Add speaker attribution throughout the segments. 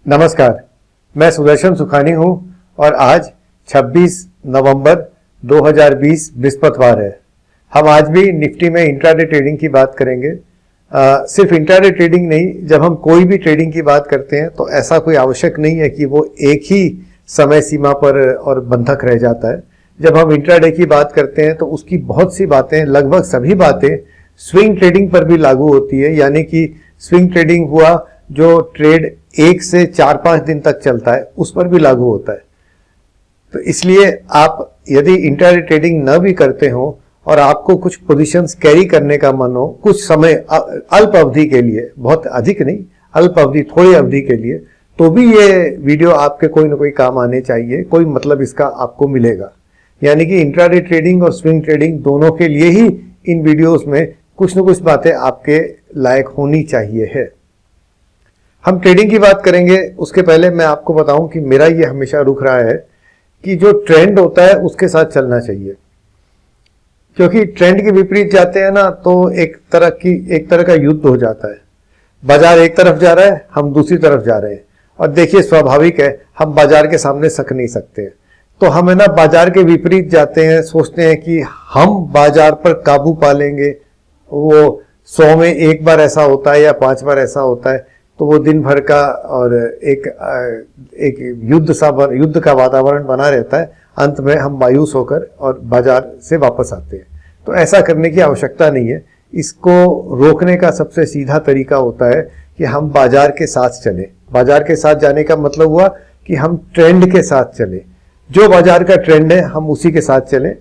Speaker 1: नमस्कार, मैं सुदर्शन सुखानी हूं और आज 26 नवंबर 2020 बृहस्पतिवार है। हम आज भी निफ्टी में इंट्राडे ट्रेडिंग की बात करेंगे। सिर्फ इंट्राडे ट्रेडिंग नहीं, जब हम कोई भी ट्रेडिंग की बात करते हैं तो ऐसा कोई आवश्यक नहीं है कि वो एक ही समय सीमा पर और बंधक रह जाता है। जब हम इंट्राडे की बात करते हैं तो उसकी बहुत सी बातें, लगभग सभी बातें स्विंग ट्रेडिंग पर भी लागू होती है। यानी कि स्विंग ट्रेडिंग हुआ जो ट्रेड 1 से 4-5 दिन तक चलता है, उस पर भी लागू होता है। तो इसलिए आप यदि इंट्राडे ट्रेडिंग न भी करते हो और आपको कुछ पोजीशंस कैरी करने का मन हो कुछ समय अल्प अवधि के लिए, बहुत अधिक नहीं, अल्प अवधि, थोड़ी अवधि के लिए, तो भी ये वीडियो आपके कोई ना कोई काम आने चाहिए, कोई मतलब इसका आपको मिलेगा। यानी कि इंट्राडे ट्रेडिंग और स्विंग ट्रेडिंग दोनों के लिए ही इन वीडियोस में कुछ न कुछ बातें आपके लायक होनी चाहिए है। हम ट्रेडिंग की बात करेंगे, उसके पहले मैं आपको बताऊं कि मेरा ये हमेशा रुख रहा है कि जो ट्रेंड होता है उसके साथ चलना चाहिए, क्योंकि ट्रेंड के विपरीत जाते हैं ना तो एक तरह का युद्ध हो जाता है। बाजार एक तरफ जा रहा है, हम दूसरी तरफ जा रहे हैं, और देखिए स्वाभाविक है, हम बाजार के सामने सक नहीं सकते हैं, तो हम है ना बाजार के विपरीत जाते हैं, सोचते हैं कि हम बाजार पर काबू पा लेंगे। वो 100 में एक बार ऐसा होता है या 5 बार ऐसा होता है, तो वो दिन भर का और एक युद्ध का वातावरण बना रहता है। अंत में हम मायूस होकर और बाजार से वापस आते हैं। तो ऐसा करने की आवश्यकता नहीं है। इसको रोकने का सबसे सीधा तरीका होता है कि हम बाजार के साथ चलें। बाजार के साथ जाने का मतलब हुआ कि हम ट्रेंड के साथ चलें, जो बाजार का ट्रेंड है हम उसी के साथ चलें।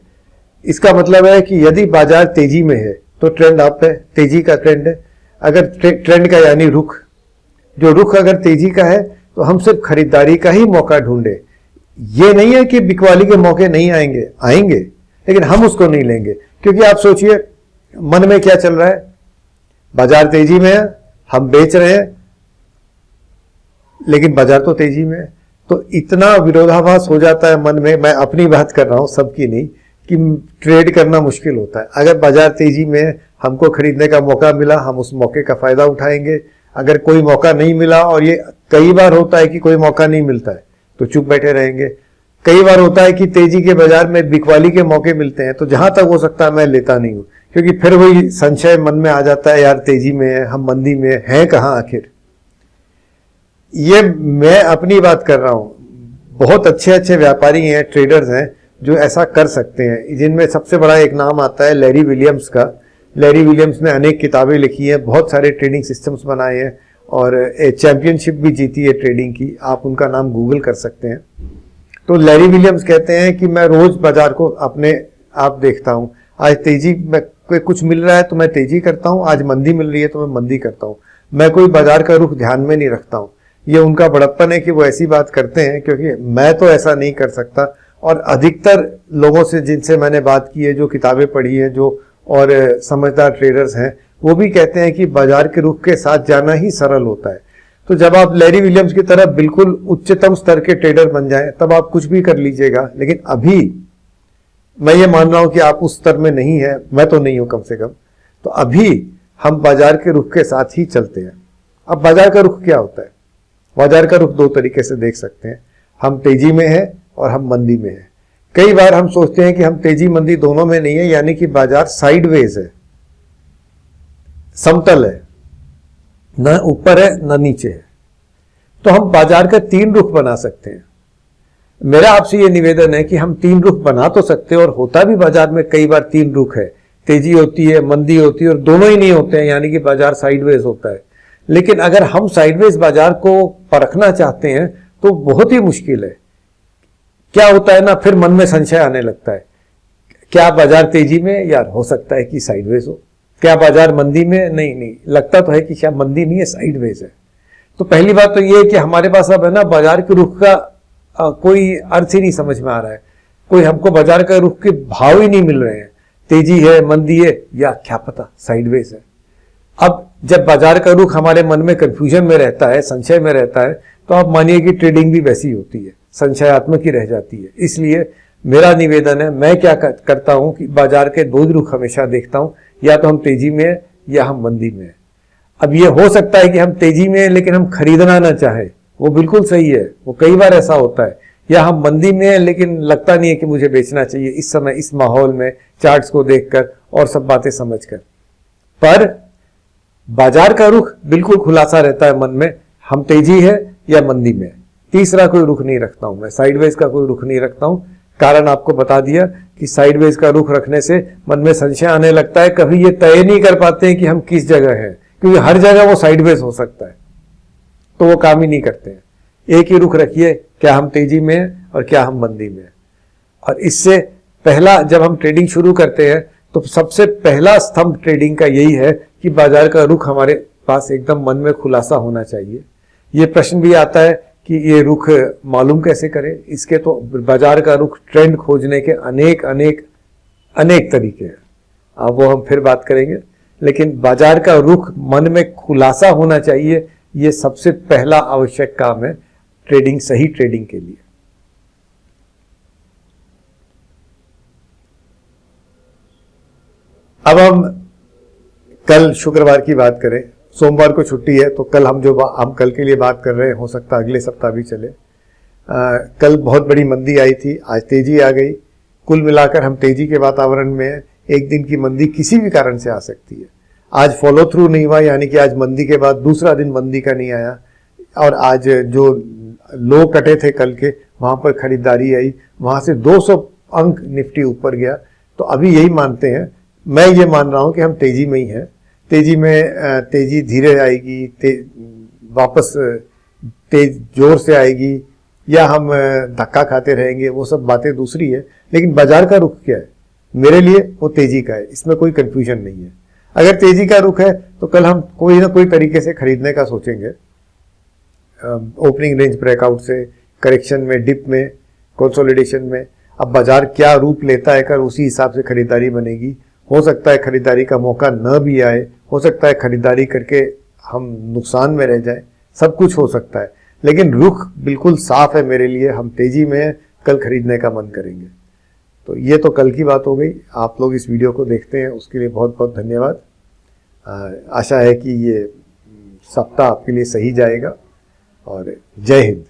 Speaker 1: इसका मतलब है कि यदि बाजार तेजी में है तो ट्रेंड अप है, तेजी का ट्रेंड है। अगर ट्रेंड का यानी रुख, जो रुख अगर तेजी का है तो हम सिर्फ खरीदारी का ही मौका ढूंढे। ये नहीं है कि बिकवाली के मौके नहीं आएंगे, लेकिन हम उसको नहीं लेंगे। क्योंकि आप सोचिए मन में क्या चल रहा है, बाजार तेजी में है, हम बेच रहे हैं, लेकिन बाजार तो तेजी में है। तो इतना विरोधाभास हो जाता है मन में, मैं अपनी बात कर रहा हूं, सबकी नहीं, कि ट्रेड करना मुश्किल होता है। अगर बाजार तेजी में है, हमको खरीदने का मौका मिला, हम उस मौके का फायदा उठाएंगे। अगर कोई मौका नहीं मिला, और ये कई बार होता है कि कोई मौका नहीं मिलता है, तो चुप बैठे रहेंगे। कई बार होता है कि तेजी के बाजार में बिकवाली के मौके मिलते हैं, तो जहां तक हो सकता है मैं लेता नहीं हूं, क्योंकि फिर वही संशय मन में आ जाता है, यार तेजी में है, हम मंदी में हैं कहां आखिर। ये मैं अपनी बात कर रहा हूं। बहुत अच्छे व्यापारी हैं, ट्रेडर्स हैं जो ऐसा कर सकते हैं, जिनमें सबसे बड़ा एक नाम आता है लैरी विलियम्स का। लैरी विलियम्स ने अनेक किताबें लिखी हैं, बहुत सारे ट्रेडिंग सिस्टम्स बनाए हैं, और चैंपियनशिप भी जीती है ट्रेडिंग की। आप उनका नाम गूगल कर सकते हैं। तो लैरी विलियम्स कहते हैं कि मैं रोज बाजार को अपने आप देखता हूं। आज तेजी में कुछ मिल रहा है तो मैं तेजी करता हूं, आज मंदी मिल रही है तो मैं मंदी करता हूं। मैं कोई बाजार का रुख ध्यान में नहीं रखता हूं। ये उनका बड़प्पन है कि वो ऐसी बात करते हैं, क्योंकि मैं तो ऐसा नहीं कर सकता। और अधिकतर लोगों से जिनसे मैंने बात की है, जो किताबें पढ़ी है, जो और समझदार ट्रेडर्स हैं, वो भी कहते हैं कि बाजार के रुख के साथ जाना ही सरल होता है। तो जब आप लैरी विलियम्स की तरह बिल्कुल उच्चतम स्तर के ट्रेडर बन जाएं, तब आप कुछ भी कर लीजिएगा। लेकिन अभी मैं ये मान रहा हूं कि आप उस स्तर में नहीं है, मैं तो नहीं हूं कम से कम। तो अभी हम बाजार के रुख के साथ ही चलते हैं। अब बाजार का रुख क्या होता है? बाजार का रुख 2 तरीके से देख सकते हैं। हम तेजी में हैं और हम मंदी में हैं। कई बार हम सोचते हैं कि हम तेजी मंदी दोनों में नहीं है, यानी कि बाजार साइडवेज है, समतल है, न ऊपर है न नीचे है। तो हम बाजार का 3 रुख बना सकते हैं। मेरा आपसे यह निवेदन है कि हम 3 रुख बना तो सकते हैं, और होता भी बाजार में कई बार 3 रुख है। तेजी होती है, मंदी होती है, और दोनों ही नहीं होते हैं, यानी कि बाजार साइडवेज होता है। लेकिन अगर हम साइडवेज बाजार को परखना चाहते हैं तो बहुत ही मुश्किल है। क्या होता है ना, फिर मन में संशय आने लगता है, क्या बाजार तेजी में, यार हो सकता है कि साइडवेज हो। क्या बाजार मंदी में, नहीं, लगता तो है कि शायद मंदी नहीं है, साइडवेज है। तो पहली बात तो ये है कि हमारे पास अब है ना बाजार के रुख का कोई अर्थ ही नहीं समझ में आ रहा है। कोई हमको बाजार का रुख के भाव ही नहीं मिल रहे हैं। तेजी है, मंदी है, या क्या पता साइडवेज है। अब जब बाजार का रुख हमारे मन में कंफ्यूजन में रहता है, संशय में रहता है, तो आप मानिए कि ट्रेडिंग भी वैसी होती है, संशयात्मक ही रह जाती है। इसलिए मेरा निवेदन है, मैं क्या करता हूं कि बाजार के 2 रुख हमेशा देखता हूं, या तो हम तेजी में है या हम मंदी में है। अब ये हो सकता है कि हम तेजी में हैं लेकिन हम खरीदना ना चाहें,
Speaker 2: वो बिल्कुल सही है। वो कई बार ऐसा होता है, या हम मंदी में हैं लेकिन लगता नहीं है कि मुझे बेचना चाहिए इस समय, इस माहौल में, चार्ट्स को देखकर और सब बातें समझकर। पर बाजार का रुख बिल्कुल खुलासा रहता है मन में, हम तेजी है या मंदी में। तीसरा कोई रुख नहीं रखता हूं मैं, साइडवेज का कोई रुख नहीं रखता हूं। कारण आपको बता दिया कि साइडवेज का रुख रखने से मन में संशय आने लगता है, कभी ये तय नहीं कर पाते हैं कि हम किस जगह हैं, क्योंकि हर जगह वो साइडवेज हो सकता है, तो वो काम ही नहीं करते हैं। एक ही रुख रखिए, क्या हम तेजी में हैं और क्या हम मंदी में हैं। और इससे पहला, जब हम ट्रेडिंग शुरू करते हैं तो सबसे पहला स्तंभ ट्रेडिंग का यही है कि बाजार का रुख हमारे पास एकदम मन में खुलासा होना चाहिए। ये प्रश्न भी आता है कि ये रुख मालूम कैसे करें। इसके तो बाजार का रुख ट्रेंड खोजने के अनेक अनेक अनेक तरीके हैं, अब वो हम फिर बात करेंगे। लेकिन बाजार का रुख मन में खुलासा होना चाहिए, ये सबसे पहला आवश्यक काम है ट्रेडिंग, सही ट्रेडिंग के लिए।
Speaker 1: अब हम कल शुक्रवार की बात करें। सोमवार को छुट्टी है, तो कल हम कल के लिए बात कर रहे हैं, हो सकता है अगले सप्ताह भी चले। कल बहुत बड़ी मंदी आई थी, आज तेजी आ गई। कुल मिलाकर हम तेजी के वातावरण में हैं। एक दिन की मंदी किसी भी कारण से आ सकती है। आज फॉलो थ्रू नहीं हुआ, यानी कि आज मंदी के बाद दूसरा दिन मंदी का नहीं आया, और आज जो लो कटे थे कल के, वहां पर खरीदारी आई, वहां से 200 अंक निफ्टी ऊपर गया। तो अभी यही मानते हैं, मैं ये मान रहा हूं कि हम तेजी में ही हैं। तेजी में तेजी धीरे आएगी, वापस तेज जोर से आएगी, या हम धक्का खाते रहेंगे, वो सब बातें दूसरी है। लेकिन बाजार का रुख क्या है, मेरे लिए वो तेजी का है, इसमें कोई कंफ्यूजन नहीं है। अगर तेजी का रुख है तो कल हम कोई ना कोई तरीके से खरीदने का सोचेंगे, ओपनिंग रेंज ब्रेकआउट से, करेक्शन में, डिप में, कंसोलिडेशन में। अब बाजार क्या रूप लेता है, कर उसी हिसाब से खरीदारी बनेगी। हो सकता है खरीदारी का मौका न भी आए, हो सकता है खरीदारी करके हम नुकसान में रह जाए, सब कुछ हो सकता है। लेकिन रुख बिल्कुल साफ है मेरे लिए, हम तेजी में हैं, कल खरीदने का मन करेंगे। तो ये तो कल की बात हो गई। आप लोग इस वीडियो को देखते हैं, उसके लिए बहुत बहुत धन्यवाद। आशा है कि ये सप्ताह आपके लिए सही जाएगा, और जय हिंद।